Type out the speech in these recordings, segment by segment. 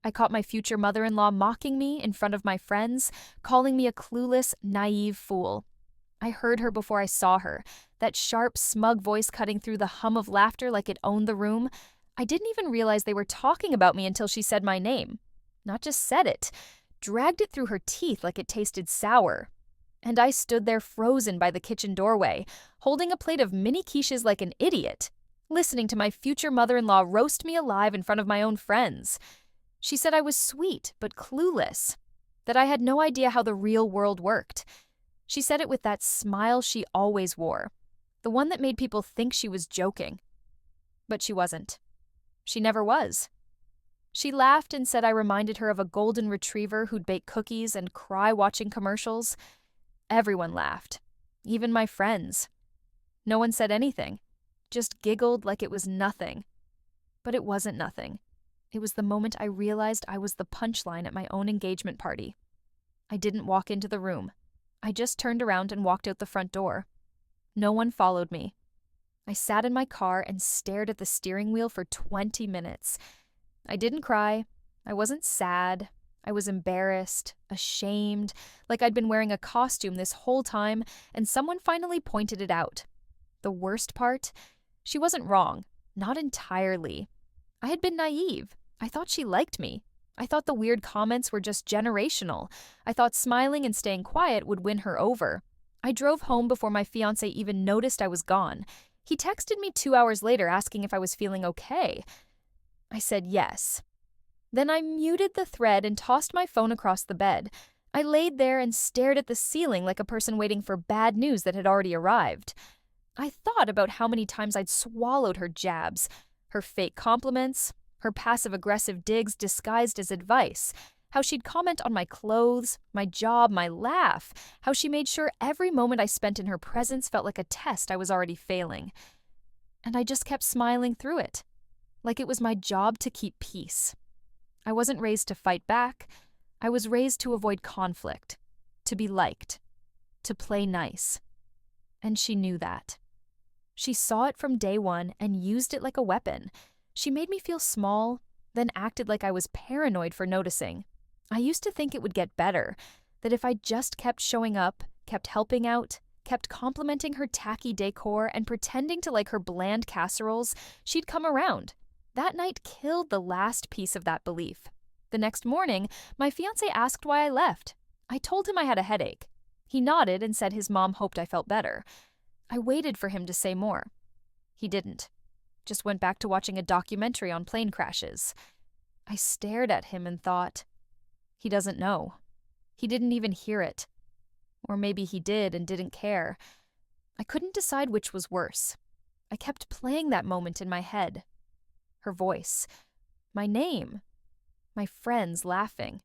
I caught my future mother-in-law mocking me in front of my friends, calling me a clueless, naive fool. I heard her before I saw her, that sharp, smug voice cutting through the hum of laughter like it owned the room. I didn't even realize they were talking about me until she said my name. Not just said it, dragged it through her teeth like it tasted sour. And I stood there frozen by the kitchen doorway, holding a plate of mini quiches like an idiot, listening to my future mother-in-law roast me alive in front of my own friends. She said I was sweet but clueless, that I had no idea how the real world worked. She said it with that smile she always wore, the one that made people think she was joking. But she wasn't. She never was. She laughed and said I reminded her of a golden retriever who'd bake cookies and cry watching commercials. Everyone laughed, even my friends. No one said anything, just giggled like it was nothing. But it wasn't nothing. It was the moment I realized I was the punchline at my own engagement party. I didn't walk into the room. I just turned around and walked out the front door. No one followed me. I sat in my car and stared at the steering wheel for 20 minutes. I didn't cry. I wasn't sad. I was embarrassed, ashamed, like I'd been wearing a costume this whole time, and someone finally pointed it out. The worst part? She wasn't wrong. Not entirely. I had been naive. I thought she liked me. I thought the weird comments were just generational. I thought smiling and staying quiet would win her over. I drove home before my fiancé even noticed I was gone. He texted me 2 hours later asking if I was feeling okay. I said yes. Then I muted the thread and tossed my phone across the bed. I laid there and stared at the ceiling like a person waiting for bad news that had already arrived. I thought about how many times I'd swallowed her jabs, her fake compliments, her passive-aggressive digs disguised as advice, how she'd comment on my clothes, my job, my laugh, how she made sure every moment I spent in her presence felt like a test I was already failing. And I just kept smiling through it, like it was my job to keep peace. I wasn't raised to fight back. I was raised to avoid conflict, to be liked, to play nice. And she knew that. She saw it from day one and used it like a weapon. She made me feel small, then acted like I was paranoid for noticing. I used to think it would get better, that if I just kept showing up, kept helping out, kept complimenting her tacky decor and pretending to like her bland casseroles, she'd come around. That night killed the last piece of that belief. The next morning, my fiancé asked why I left. I told him I had a headache. He nodded and said his mom hoped I felt better. I waited for him to say more. He didn't. Just went back to watching a documentary on plane crashes. I stared at him and thought, he doesn't know. He didn't even hear it. Or maybe he did and didn't care. I couldn't decide which was worse. I kept playing that moment in my head. Her voice. My name. My friends laughing.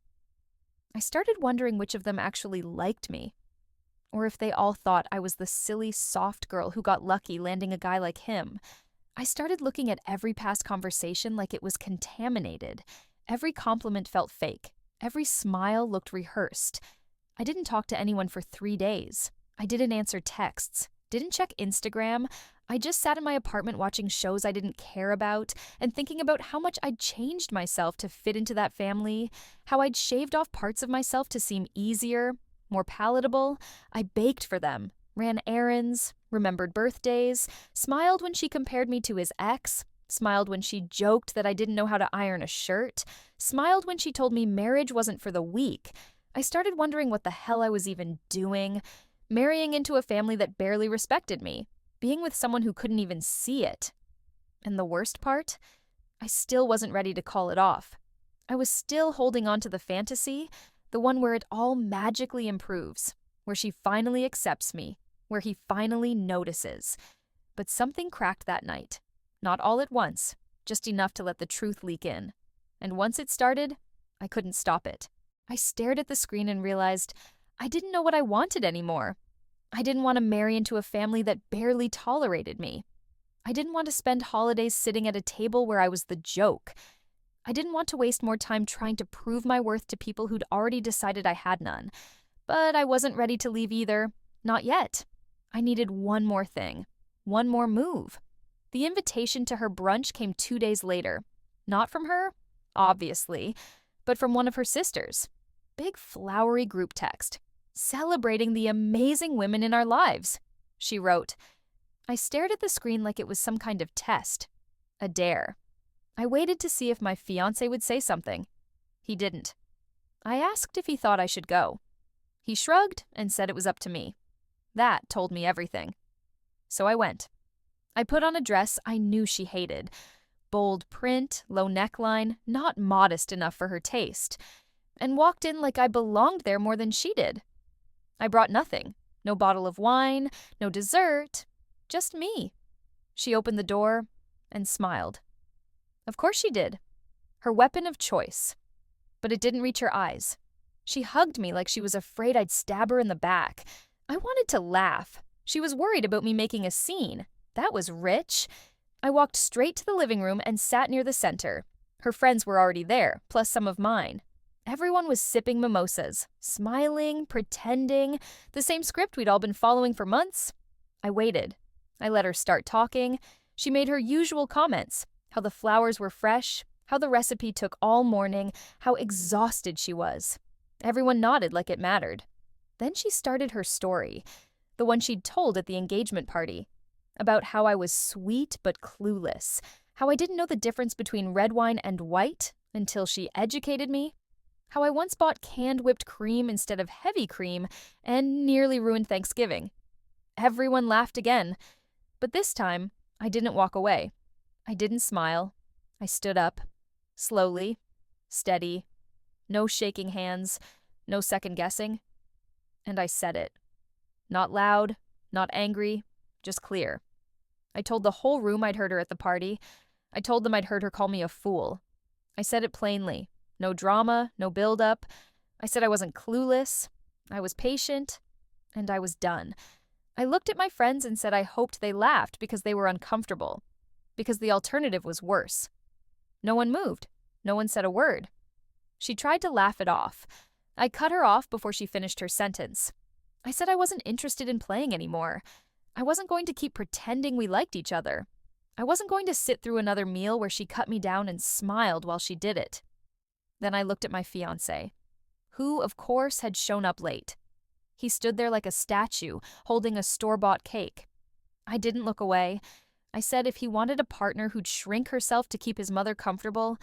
I started wondering which of them actually liked me. Or if they all thought I was the silly, soft girl who got lucky landing a guy like him. I started looking at every past conversation like it was contaminated. Every compliment felt fake. Every smile looked rehearsed. I didn't talk to anyone for 3 days. I didn't answer texts. Didn't check Instagram. I just sat in my apartment watching shows I didn't care about and thinking about how much I'd changed myself to fit into that family, how I'd shaved off parts of myself to seem easier, more palatable. I baked for them, ran errands, remembered birthdays, smiled when she compared me to his ex, smiled when she joked that I didn't know how to iron a shirt, smiled when she told me marriage wasn't for the weak. I started wondering what the hell I was even doing, marrying into a family that barely respected me, being with someone who couldn't even see it. And the worst part? I still wasn't ready to call it off. I was still holding on to the fantasy, the one where it all magically improves, where she finally accepts me, where he finally notices. But something cracked that night. Not all at once, just enough to let the truth leak in. And once it started, I couldn't stop it. I stared at the screen and realized I didn't know what I wanted anymore. I didn't want to marry into a family that barely tolerated me. I didn't want to spend holidays sitting at a table where I was the joke. I didn't want to waste more time trying to prove my worth to people who'd already decided I had none. But I wasn't ready to leave either. Not yet. I needed one more thing. One more move. The invitation to her brunch came 2 days later. Not from her, obviously. but from one of her sisters. Big flowery group text, celebrating the amazing women in our lives. She wrote. I stared at the screen like it was some kind of test, a dare. I waited to see if my fiancé would say something. He didn't. I asked if he thought I should go. He shrugged and said it was up to me. That told me everything. So I went. I put on a dress I knew she hated. Bold print, low neckline, not modest enough for her taste, and walked in like I belonged there more than she did. I brought nothing. No bottle of wine, no dessert, just me. She opened the door and smiled. Of course she did. Her weapon of choice. But it didn't reach her eyes. She hugged me like she was afraid I'd stab her in the back. I wanted to laugh. She was worried about me making a scene. That was rich. I walked straight to the living room and sat near the center. Her friends were already there, plus some of mine. Everyone was sipping mimosas, smiling, pretending, the same script we'd all been following for months. I waited. I let her start talking. She made her usual comments, how the flowers were fresh, how the recipe took all morning, how exhausted she was. Everyone nodded like it mattered. Then she started her story, the one she'd told at the engagement party, about how I was sweet but clueless, how I didn't know the difference between red wine and white until she educated me, how I once bought canned whipped cream instead of heavy cream and nearly ruined Thanksgiving. Everyone laughed again, but this time I didn't walk away. I didn't smile. I stood up, slowly, steady, no shaking hands, no second guessing. And I said it. Not loud, not angry, just clear. I told the whole room I'd heard her at the party. I told them I'd heard her call me a fool. I said it plainly. No drama, no build-up. I said I wasn't clueless. I was patient. And I was done. I looked at my friends and said I hoped they laughed because they were uncomfortable. Because the alternative was worse. No one moved. No one said a word. She tried to laugh it off. I cut her off before she finished her sentence. I said I wasn't interested in playing anymore. I wasn't going to keep pretending we liked each other. I wasn't going to sit through another meal where she cut me down and smiled while she did it. Then I looked at my fiancé, who, of course, had shown up late. He stood there like a statue, holding a store-bought cake. I didn't look away. I said if he wanted a partner who'd shrink herself to keep his mother comfortable,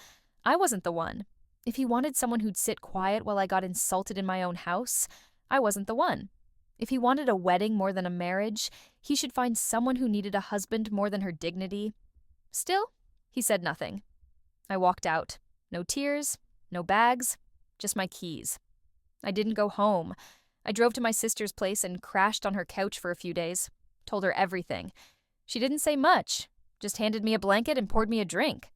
I wasn't the one. If he wanted someone who'd sit quiet while I got insulted in my own house, I wasn't the one. If he wanted a wedding more than a marriage, he should find someone who needed a husband more than her dignity. Still, he said nothing. I walked out. No tears, no bags, just my keys. I didn't go home. I drove to my sister's place and crashed on her couch for a few days. Told her everything. She didn't say much, just handed me a blanket and poured me a drink.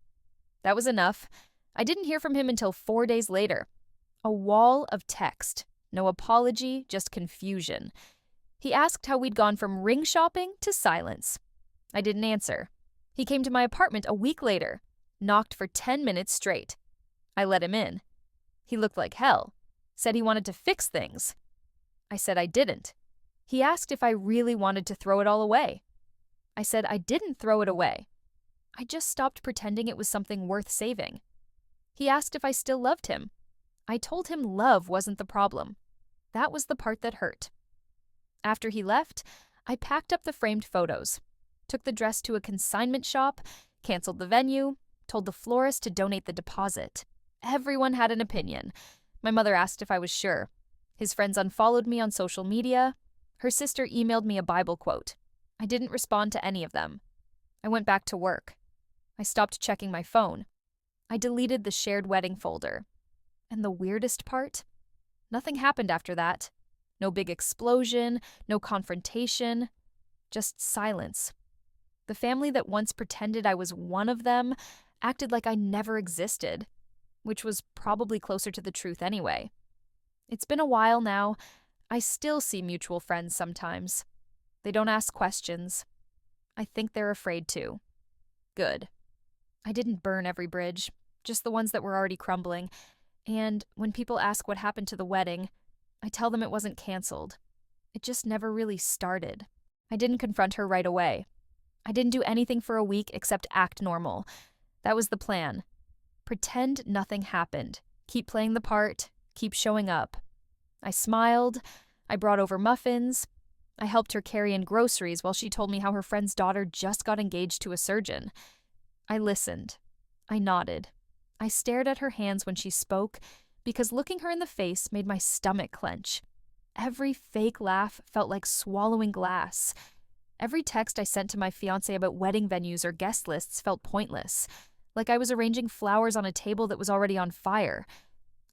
That was enough. I didn't hear from him until 4 days later. A wall of text. No apology, just confusion. He asked how we'd gone from ring shopping to silence. I didn't answer. He came to my apartment a week later, knocked for 10 minutes straight. I let him in. He looked like hell. Said he wanted to fix things. I said I didn't. He asked if I really wanted to throw it all away. I said I didn't throw it away. I just stopped pretending it was something worth saving. He asked if I still loved him. I told him love wasn't the problem. That was the part that hurt. After he left, I packed up the framed photos, took the dress to a consignment shop, canceled the venue, told the florist to donate the deposit. Everyone had an opinion. My mother asked if I was sure. His friends unfollowed me on social media. Her sister emailed me a Bible quote. I didn't respond to any of them. I went back to work. I stopped checking my phone. I deleted the shared wedding folder. And the weirdest part? Nothing happened after that. No big explosion, no confrontation, just silence. The family that once pretended I was one of them acted like I never existed, which was probably closer to the truth anyway. It's been a while now. I still see mutual friends sometimes. They don't ask questions. I think they're afraid to. Good. I didn't burn every bridge, just the ones that were already crumbling. And when people ask what happened to the wedding, I tell them it wasn't canceled. It just never really started. I didn't confront her right away. I didn't do anything for a week except act normal. That was the plan. Pretend nothing happened. Keep playing the part, keep showing up. I smiled, I brought over muffins, I helped her carry in groceries while she told me how her friend's daughter just got engaged to a surgeon. I listened. I nodded. I stared at her hands when she spoke because looking her in the face made my stomach clench. Every fake laugh felt like swallowing glass. Every text I sent to my fiancé about wedding venues or guest lists felt pointless, like I was arranging flowers on a table that was already on fire.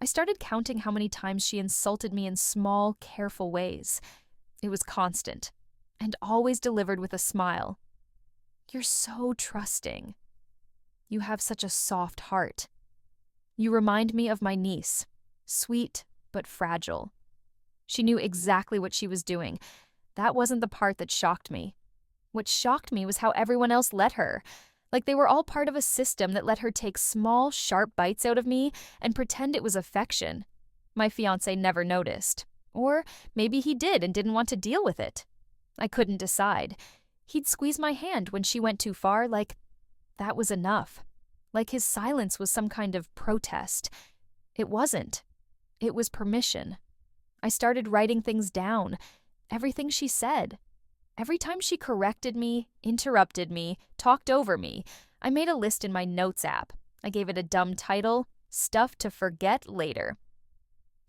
I started counting how many times she insulted me in small, careful ways. It was constant, and always delivered with a smile. "You're so trusting. You have such a soft heart. You remind me of my niece, sweet but fragile." She knew exactly what she was doing. That wasn't the part that shocked me. What shocked me was how everyone else let her. Like they were all part of a system that let her take small, sharp bites out of me and pretend it was affection. My fiancé never noticed. Or maybe he did and didn't want to deal with it. I couldn't decide. He'd squeeze my hand when she went too far, like that was enough. Like his silence was some kind of protest. It wasn't. It was permission. I started writing things down. Everything she said. Every time she corrected me, interrupted me, talked over me, I made a list in my notes app. I gave it a dumb title, Stuff to Forget Later.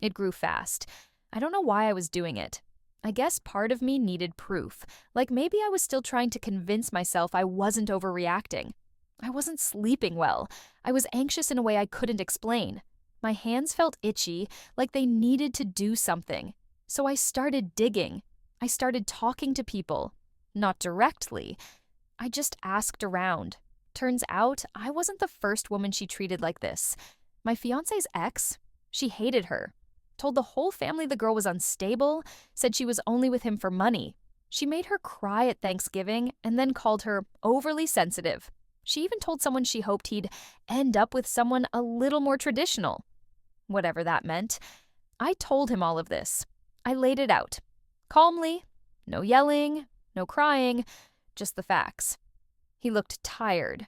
It grew fast. I don't know why I was doing it. I guess part of me needed proof. Like maybe I was still trying to convince myself I wasn't overreacting. I wasn't sleeping well. I was anxious in a way I couldn't explain. My hands felt itchy, like they needed to do something. So I started digging. I started talking to people. Not directly. I just asked around. Turns out, I wasn't the first woman she treated like this. My fiancé's ex, she hated her. Told the whole family the girl was unstable, said she was only with him for money. She made her cry at Thanksgiving and then called her overly sensitive. She even told someone she hoped he'd end up with someone a little more traditional. Whatever that meant. I told him all of this. I laid it out. Calmly. No yelling, no crying, just the facts. He looked tired.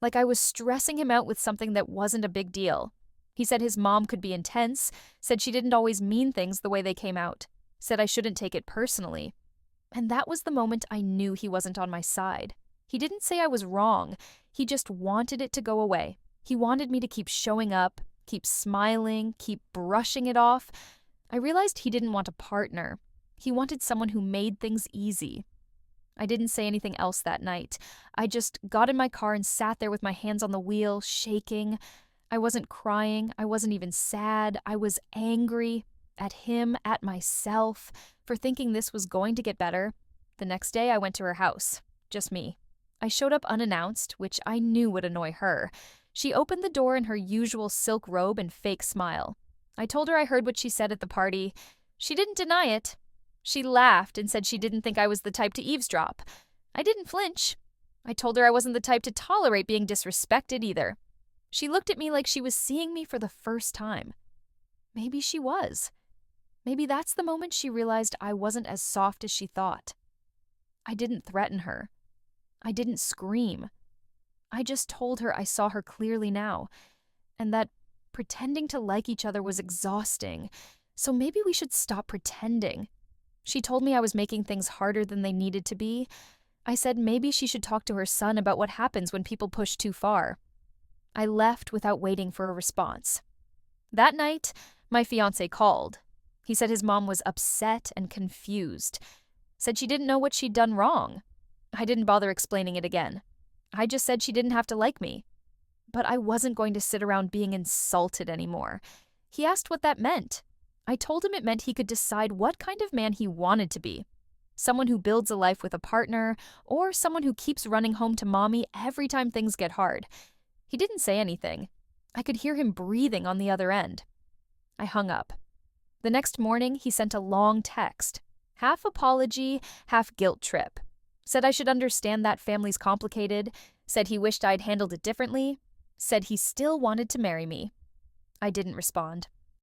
Like I was stressing him out with something that wasn't a big deal. He said his mom could be intense, said she didn't always mean things the way they came out, said I shouldn't take it personally. And that was the moment I knew he wasn't on my side. He didn't say I was wrong. He just wanted it to go away. He wanted me to keep showing up, keep smiling, keep brushing it off. I realized he didn't want a partner. He wanted someone who made things easy. I didn't say anything else that night. I just got in my car and sat there with my hands on the wheel, shaking. I wasn't crying. I wasn't even sad. I was angry at him, at myself, for thinking this was going to get better. The next day, I went to her house. Just me. I showed up unannounced, which I knew would annoy her. She opened the door in her usual silk robe and fake smile. I told her I heard what she said at the party. She didn't deny it. She laughed and said she didn't think I was the type to eavesdrop. I didn't flinch. I told her I wasn't the type to tolerate being disrespected either. She looked at me like she was seeing me for the first time. Maybe she was. Maybe that's the moment she realized I wasn't as soft as she thought. I didn't threaten her. I didn't scream. I just told her I saw her clearly now, and that pretending to like each other was exhausting, so maybe we should stop pretending. She told me I was making things harder than they needed to be. I said maybe she should talk to her son about what happens when people push too far. I left without waiting for a response. That night, my fiancé called. He said his mom was upset and confused. Said she didn't know what she'd done wrong. I didn't bother explaining it again. I just said she didn't have to like me. But I wasn't going to sit around being insulted anymore. He asked what that meant. I told him it meant he could decide what kind of man he wanted to be. Someone who builds a life with a partner, or someone who keeps running home to mommy every time things get hard. He didn't say anything. I could hear him breathing on the other end. I hung up. The next morning, he sent a long text. Half apology, half guilt trip. Said I should understand that family's complicated. Said he wished I'd handled it differently. Said he still wanted to marry me. I didn't respond.